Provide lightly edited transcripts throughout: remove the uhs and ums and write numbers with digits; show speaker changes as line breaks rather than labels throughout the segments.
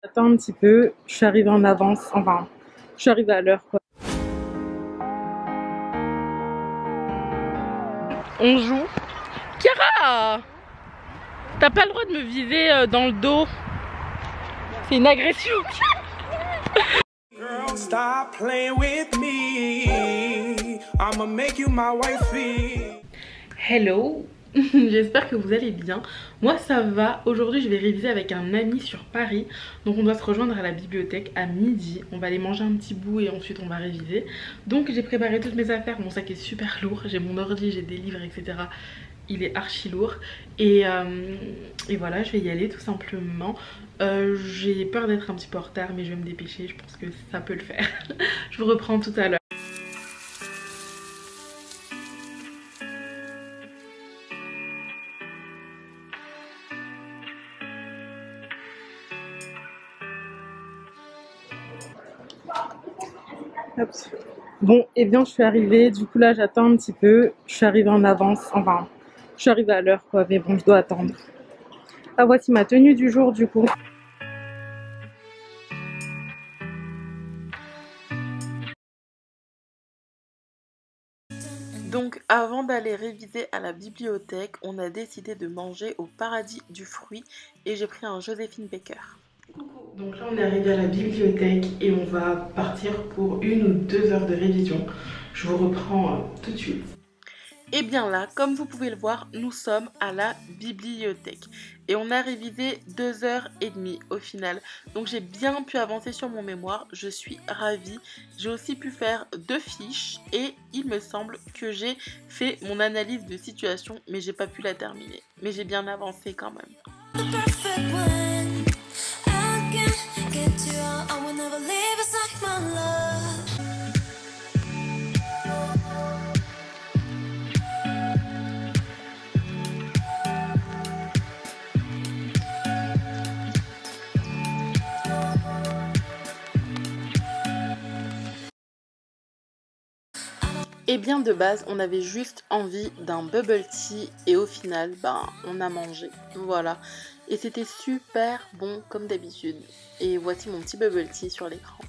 J'attends un petit peu, je suis arrivée en avance, enfin, je suis arrivée à l'heure quoi. On joue. Chiara, t'as pas le droit de me viser dans le dos. C'est une agression.
Girl, stop playing with me. I'ma make you my wifey.
Hello. J'espère que vous allez bien. Moi ça va. Aujourd'hui je vais réviser avec un ami sur Paris. Donc on doit se rejoindre à la bibliothèque à midi. On va aller manger un petit bout et ensuite on va réviser. Donc j'ai préparé toutes mes affaires. Mon sac est super lourd. J'ai mon ordi, j'ai des livres, etc. Il est archi lourd. Et voilà, je vais y aller tout simplement. J'ai peur d'être un petit peu en retard mais je vais me dépêcher. Je pense que ça peut le faire. Je vous reprends tout à l'heure. Bon, et bien je suis arrivée, du coup là j'attends un petit peu, je suis arrivée en avance, enfin je suis arrivée à l'heure quoi, mais bon je dois attendre. Ah voici ma tenue du jour du coup. Donc avant d'aller réviser à la bibliothèque, on a décidé de manger au Paradis du Fruit et j'ai pris un Joséphine Baker. Donc là on est arrivé à la bibliothèque et on va partir pour 1 ou 2 heures de révision. Je vous reprends tout de suite. Et bien là, comme vous pouvez le voir, nous sommes à la bibliothèque. Et on a révisé 2h30 au final. Donc j'ai bien pu avancer sur mon mémoire, je suis ravie. J'ai aussi pu faire 2 fiches et il me semble que j'ai fait mon analyse de situation, mais j'ai pas pu la terminer. Mais j'ai bien avancé quand même. Et bien de base, on avait juste envie d'un bubble tea et au final, on a mangé. Voilà. Et c'était super bon comme d'habitude. Et voici mon petit bubble tea sur l'écran.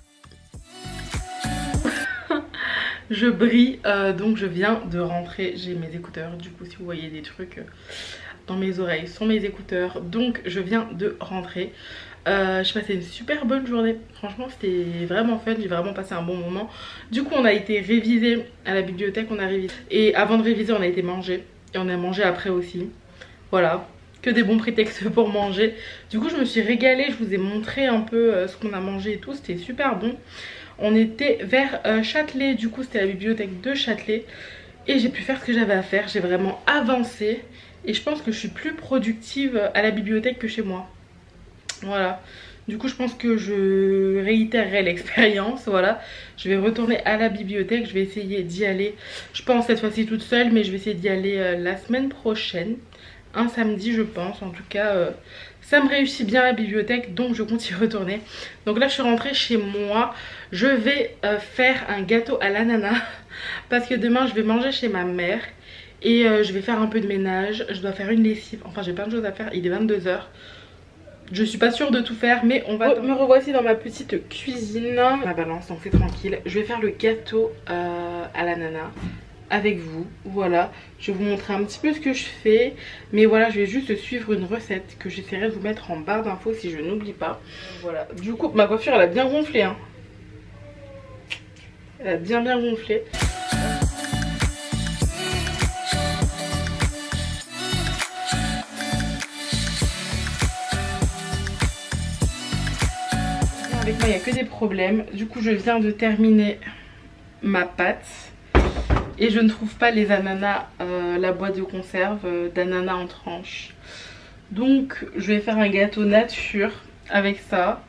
Je brille, donc je viens de rentrer. J'ai mes écouteurs. Du coup, si vous voyez des trucs dans mes oreilles, sont mes écouteurs. Donc je viens de rentrer. J'ai passé une super bonne journée, franchement c'était vraiment fun, j'ai vraiment passé un bon moment. Du coup on a été révisé à la bibliothèque, on a révisé. Et avant de réviser on a été manger, et on a mangé après aussi. Voilà, que des bons prétextes pour manger. Du coup je me suis régalée, je vous ai montré un peu ce qu'on a mangé et tout, c'était super bon. On était vers Châtelet, du coup c'était la bibliothèque de Châtelet. Et j'ai pu faire ce que j'avais à faire, j'ai vraiment avancé. Et je pense que je suis plus productive à la bibliothèque que chez moi. Voilà, du coup je pense que je réitérerai l'expérience. Voilà, je vais retourner à la bibliothèque, je vais essayer d'y aller. Je pense cette fois-ci toute seule, mais je vais essayer d'y aller la semaine prochaine. Un samedi je pense, en tout cas ça me réussit bien à la bibliothèque, donc je compte y retourner. Donc là je suis rentrée chez moi, je vais faire un gâteau à l'ananas parce que demain je vais manger chez ma mère. Et je vais faire un peu de ménage, je dois faire une lessive, enfin j'ai plein de choses à faire, il est 22 h. Je suis pas sûre de tout faire, mais on va... Me revoici dans ma petite cuisine. Ma balance, donc c'est tranquille. Je vais faire le gâteau à l'ananas avec vous. Voilà, je vais vous montrer un petit peu ce que je fais. Mais voilà, je vais juste suivre une recette que j'essaierai de vous mettre en barre d'infos si je n'oublie pas. Voilà, du coup, ma coiffure, elle a bien gonflé. Hein. Elle a bien gonflé. Avec moi il n'y a que des problèmes. Du coup je viens de terminer ma pâte et je ne trouve pas les ananas, la boîte de conserve d'ananas en tranches. Donc je vais faire un gâteau nature avec ça.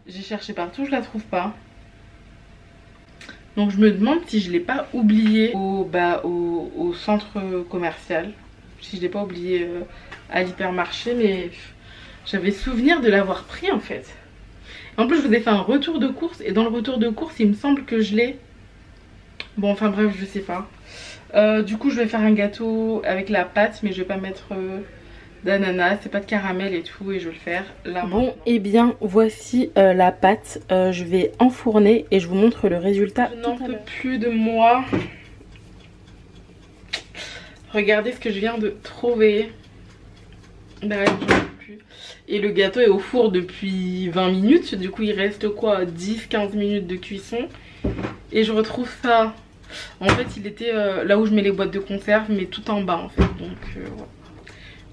J'ai cherché partout, je la trouve pas. Donc je me demande si je l'ai pas oublié au centre commercial. Si je l'ai pas oublié à l'hypermarché, mais j'avais souvenir de l'avoir pris en fait. En plus je vous ai fait un retour de course et dans le retour de course il me semble que je l'ai. Bon enfin bref je sais pas. Du coup je vais faire un gâteau avec la pâte mais je vais pas mettre d'ananas, c'est pas de caramel et tout, et je vais le faire là. Bon, et bien voici la pâte. Je vais enfourner et je vous montre le résultat. Je n'en peux plus de moi. Regardez ce que je viens de trouver. Bref, j'en peux plus. Et le gâteau est au four depuis 20 minutes. Du coup, il reste quoi, 10-15 minutes de cuisson. Et je retrouve ça. En fait, il était là où je mets les boîtes de conserve, mais tout en bas en fait. Donc, voilà.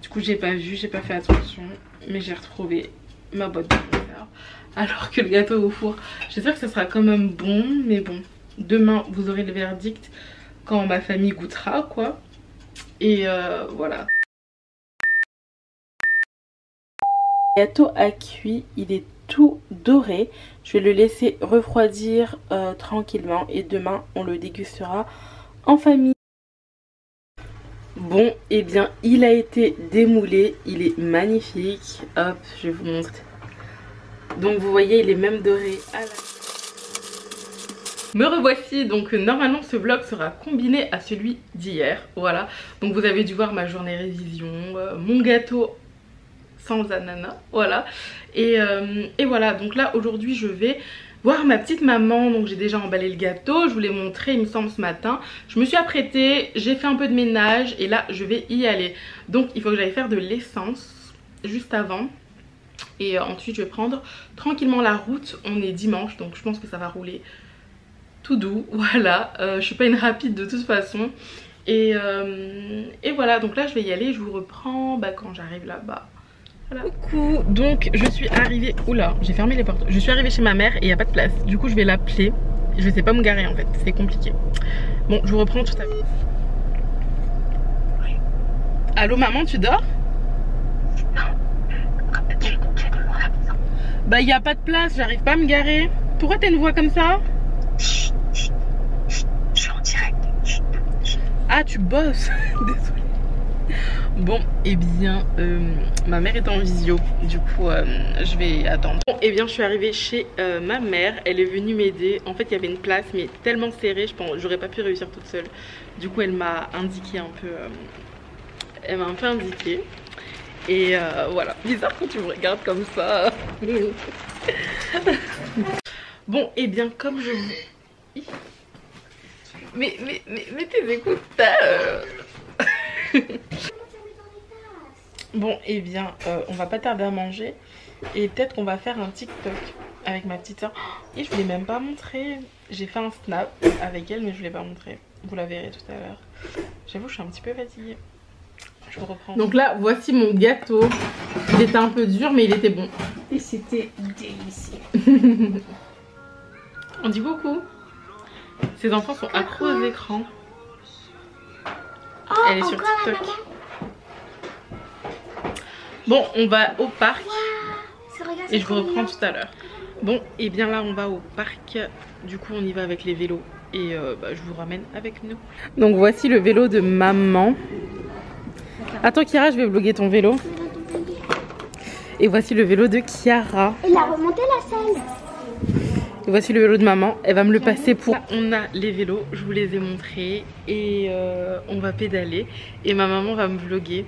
Du coup, j'ai pas vu, j'ai pas fait attention. Mais j'ai retrouvé ma boîte de conserve. Alors que le gâteau est au four. J'espère que ça sera quand même bon. Mais bon, demain, vous aurez le verdict quand ma famille goûtera, quoi. Et voilà. Le gâteau a cuit, il est tout doré. Je vais le laisser refroidir tranquillement et demain on le dégustera en famille. Bon, et bien il a été démoulé, il est magnifique. Hop, je vais vous montrer. Donc vous voyez, il est même doré à la... Me revoici, donc normalement ce vlog sera combiné à celui d'hier, voilà. Donc vous avez dû voir ma journée révision, mon gâteau sans ananas, voilà. Et voilà, donc là aujourd'hui je vais voir ma petite maman, donc j'ai déjà emballé le gâteau, je vous l'ai montré il me semble ce matin. Je me suis apprêtée, j'ai fait un peu de ménage et là je vais y aller. Donc il faut que j'aille faire de l'essence juste avant. Et ensuite je vais prendre tranquillement la route, on est dimanche donc je pense que ça va rouler tout doux, voilà. Je suis pas une rapide de toute façon. Et voilà, donc là je vais y aller, je vous reprends quand j'arrive là-bas. Voilà. Coucou, donc je suis arrivée, oula j'ai fermé les portes, je suis arrivée chez ma mère et il n'y a pas de place. Du coup je vais l'appeler, je sais pas me garer en fait, c'est compliqué. Bon, je vous reprends tout à l'heure. Allô maman, tu dors? Non, bah il n'y a pas de place, j'arrive pas à me garer. Pourquoi t'as une voix comme ça? Je suis en direct. Ah, tu bosses. Désolée. Bon, et bien, ma mère est en visio. Du coup, je vais attendre. Bon, et bien, je suis arrivée chez ma mère. Elle est venue m'aider. En fait, il y avait une place, mais tellement serrée, je pense, j'aurais pas pu réussir toute seule. Du coup, elle m'a indiqué un peu. Elle m'a un peu indiqué. Et voilà. Bizarre quand tu me regardes comme ça. Bon, et bien, comme je vous... Mais tes écouteurs. Bon, et bien, on va pas tarder à manger. Et peut-être qu'on va faire un TikTok avec ma petite soeur. Et je vous l'ai même pas montré. J'ai fait un snap avec elle, mais je vous l'ai pas montré. Vous la verrez tout à l'heure. J'avoue, je suis un petit peu fatiguée. Je vous reprends. Donc là, voici mon gâteau. Il était un peu dur, mais il était bon.
Et c'était délicieux.
On dit beaucoup. Ces enfants sont accros aux écrans.
Oh,
elle est sur TikTok. Bon, on va au parc. Et je vous reprends tout à l'heure. Bon, et bien là, on va au parc. Du coup, on y va avec les vélos. Et je vous ramène avec nous. Donc voici le vélo de maman. Attends Kiara, je vais vlogger ton vélo. Et voici le vélo de Kiara.
Elle a remonté la selle.
Et voici le vélo de maman, elle va me le passer pour... Là, on a les vélos, je vous les ai montrés. Et on va pédaler. Et ma maman va me vlogger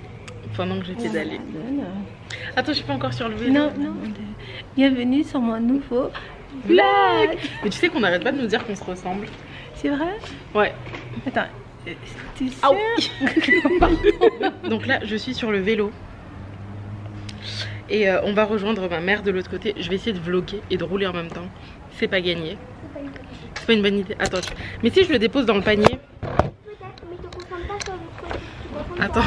pendant que je pédale. Attends, je suis pas encore sur le vélo.
Non. Bienvenue sur mon nouveau vlog.
Mais tu sais qu'on n'arrête pas de nous dire qu'on se ressemble.
C'est vrai?
Ouais.
Attends, t'es sûre?
Donc là, je suis sur le vélo. Et on va rejoindre ma mère de l'autre côté. Je vais essayer de vlogger et de rouler en même temps. C'est pas gagné. C'est pas une bonne idée. Attends, mais si je le dépose dans le panier. Attends.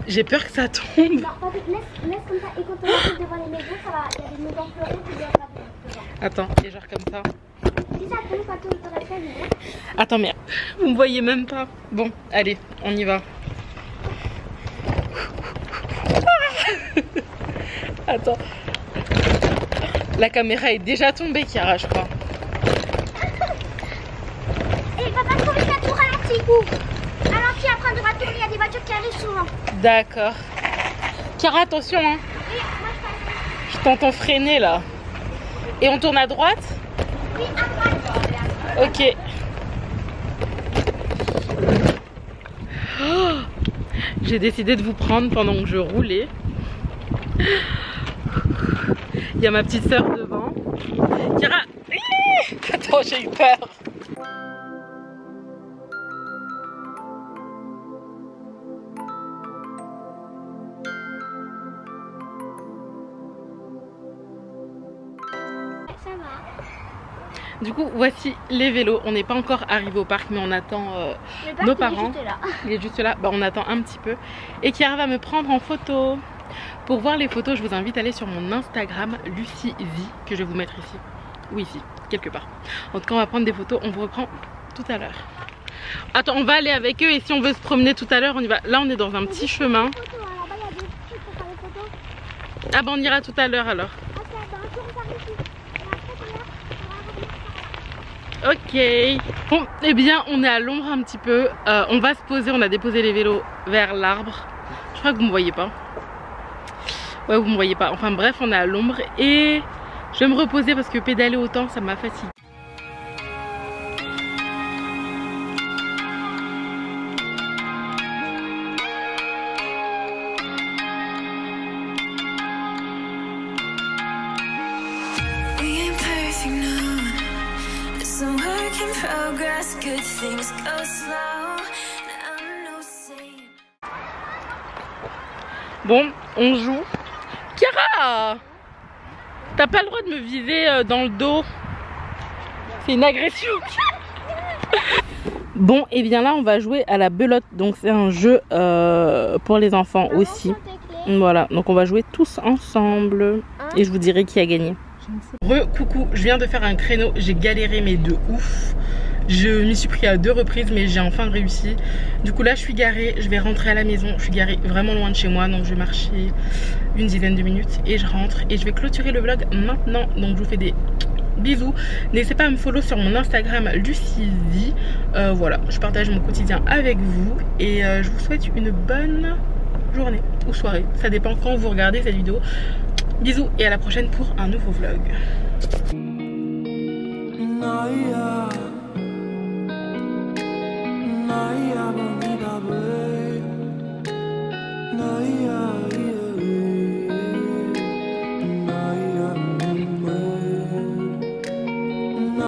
J'ai peur que ça tombe.
Non, laisse comme ça. Et quand on arrive devant les maisons, ça va. Il y a des maisons fleuries qui viennent devant.
Attends, et genre comme ça.
Si ça tombe quand on aurait fait, mais...
Attends, mais vous me voyez même pas. Bon, allez, on y va. Attends. La caméra est déjà tombée, Kiara, je crois.
Et va pas trop vite à tout ralenti. Ralenti après de retourner, il y a des voitures qui arrivent souvent.
D'accord. Kiara, attention, hein. Je t'entends freiner là. Et on tourne à droite?
Oui, à droite.
Ok. Oh, j'ai décidé de vous prendre pendant que je roulais. Il y a ma petite soeur devant. Kira, attends, j'ai eu peur.
Ça va.
Du coup, voici les vélos. On n'est pas encore arrivé au parc, mais on attend nos parents. Il est juste là. Bah, on attend un petit peu. Et Chiara va me prendre en photo. Pour voir les photos, je vous invite à aller sur mon Instagram, Lucie V, que je vais vous mettre ici. Ou ici, quelque part. En tout cas, on va prendre des photos. On vous reprend tout à l'heure. Attends, on va aller avec eux et si on veut se promener tout à l'heure, on y va. Là, on est dans un petit chemin. Ah bah, on ira tout à l'heure alors. Ok. Bon, eh bien, on est à l'ombre un petit peu. On va se poser. On a déposé les vélos vers l'arbre. Je crois que vous me voyez pas. Ouais, vous me voyez pas. Enfin bref, on est à l'ombre et je vais me reposer parce que pédaler autant, ça m'a fatiguée. Bon, on joue. Chiara, t'as pas le droit de me viser dans le dos. C'est une agression. Bon, et bien là, on va jouer à la belote. Donc c'est un jeu pour les enfants aussi. Voilà, donc on va jouer tous ensemble. Et je vous dirai qui a gagné. Coucou, je viens de faire un créneau. J'ai galéré mais de ouf. Je m'y suis pris à 2 reprises mais j'ai enfin réussi. Du coup là je suis garée, je vais rentrer à la maison. Je suis garée vraiment loin de chez moi, donc je vais marcher une dizaine de minutes et je rentre. Et je vais clôturer le vlog maintenant. Donc je vous fais des bisous. N'hésitez pas à me follow sur mon Instagram Lucie. Voilà, je partage mon quotidien avec vous. Et je vous souhaite une bonne journée ou soirée. Ça dépend quand vous regardez cette vidéo. Bisous et à la prochaine pour un nouveau vlog.